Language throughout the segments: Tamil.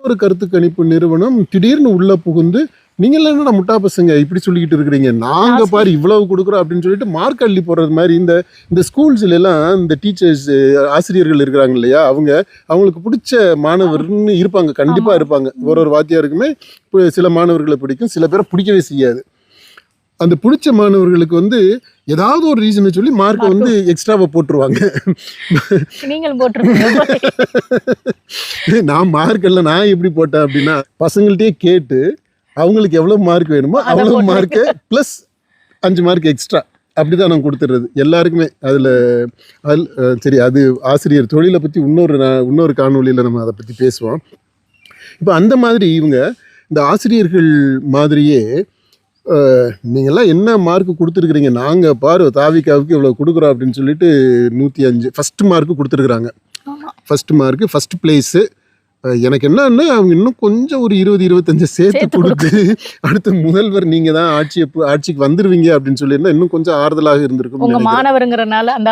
ஒரு கருத்து கணிப்பு நிறுவனம் திடீர்னு உள்ள புகுந்து நீங்க என்னடா முட்டா பசங்க இப்படி சொல்லிக்கிட்டு இருக்கிறீங்க, நாங்க பாரு இவ்வளவு கொடுக்குறோம் அப்படின்னு சொல்லிட்டு மார்க் அள்ளி போடுறது மாதிரி இந்த ஸ்கூல்ஸ்ல எல்லாம் இந்த டீச்சர்ஸ் ஆசிரியர்கள் இருக்கிறாங்க இல்லையா, அவங்களுக்கு பிடிச்ச மாணவர்னு இருப்பாங்க, கண்டிப்பா இருப்பாங்க. ஒரு வாத்தியாருக்குமே சில மாணவர்களை பிடிக்கும், சில பேரை பிடிக்கவே செய்யாது. அந்த பிடிச்ச மாணவர்களுக்கு ஏதாவது ஒரு ரீசனை சொல்லி மார்க்கை எக்ஸ்ட்ராவை போட்டுருவாங்க. நான் மார்க் எல்லாம் நான் எப்படி போட்டேன் அப்படின்னா, பசங்கள்ட்டே கேட்டு அவங்களுக்கு எவ்வளோ மார்க் வேணுமோ அவ்வளோ மார்க்கு ப்ளஸ் 5 மார்க் எக்ஸ்ட்ரா அப்படிதான் நான் கொடுத்துடுறது எல்லாருக்குமே. அதில் சரி, அது ஆசிரியர் தொழிலை பற்றி இன்னொரு காணொலியில் நம்ம அதை பற்றி பேசுவோம். இப்போ அந்த மாதிரி இந்த ஆசிரியர்கள் மாதிரியே நீங்கள்லாம் என்ன மார்க் கொடுத்துருக்குறீங்க, நாங்கள் பாரு தாவிக்காவுக்கு இவ்வளோ கொடுக்குறோம் அப்படின்னு சொல்லிட்டு 105 ஃபஸ்ட்டு மார்க்கு கொடுத்துருக்குறாங்க. First mark first place. எனக்கு என்னன்னா அவங்க இன்னும் கொஞ்சம் ஒரு 20-25 சேர்த்து கொடுத்து அடுத்த முதல்வர் நீங்க தான் ஆட்சிக்கு வந்துருவீங்க அப்படின்னு சொல்லியிருந்தா இன்னும் கொஞ்சம் ஆறுதலாக இருந்திருக்கும். உங்க மாணவருங்கிறனால அந்த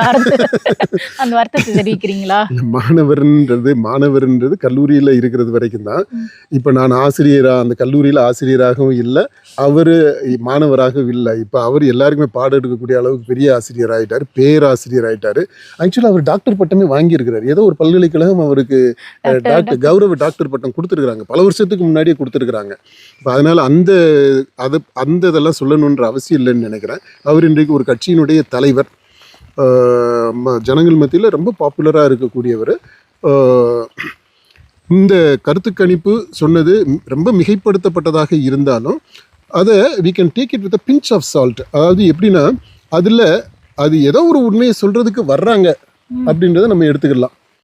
வருத்தத்தை தெரிவிக்கிறீங்களா? மாணவர்ன்றது கல்லூரியில இருக்கிறது வரைக்கும் தான். இப்ப நான் அந்த கல்லூரியில ஆசிரியராகவும் இல்லை, அவரு மாணவராகவும் இல்லை. இப்ப அவர் எல்லாருக்குமே பாடம் எடுக்கக்கூடிய அளவுக்கு பெரிய ஆசிரியர் ஆயிட்டாரு, பேராசிரியர் ஆயிட்டாரு. ஆக்சுவலா அவர் டாக்டர் பட்டமே வாங்கியிருக்கிறார். ஏதோ ஒரு பல்கலைக்கழகம் அவருக்கு டாக்டர் பட்டம் கொடுத்துருக்குறாங்க, பல வருஷத்துக்கு முன்னாடியே கொடுத்துருக்குறாங்க. இப்போ அதனால அந்த இதெல்லாம் சொல்லணுன்ற அவசியம் இல்லைன்னு நினைக்கிறேன். அவர் இன்றைக்கு ஒரு கட்சியினுடைய தலைவர், ஜனங்கள் மத்தியில் ரொம்ப பாப்புலராக இருக்கக்கூடியவர். இந்த கருத்து கணிப்பு சொன்னது ரொம்ப மிகைப்படுத்தப்பட்டதாக இருந்தாலும் அதை we can take it with a pinch of salt. அதாவது எப்படின்னா அது ஏதோ ஒரு உண்மையை சொல்றதுக்கு வர்றாங்க அப்படின்றத நம்ம எடுத்துக்கலாம்.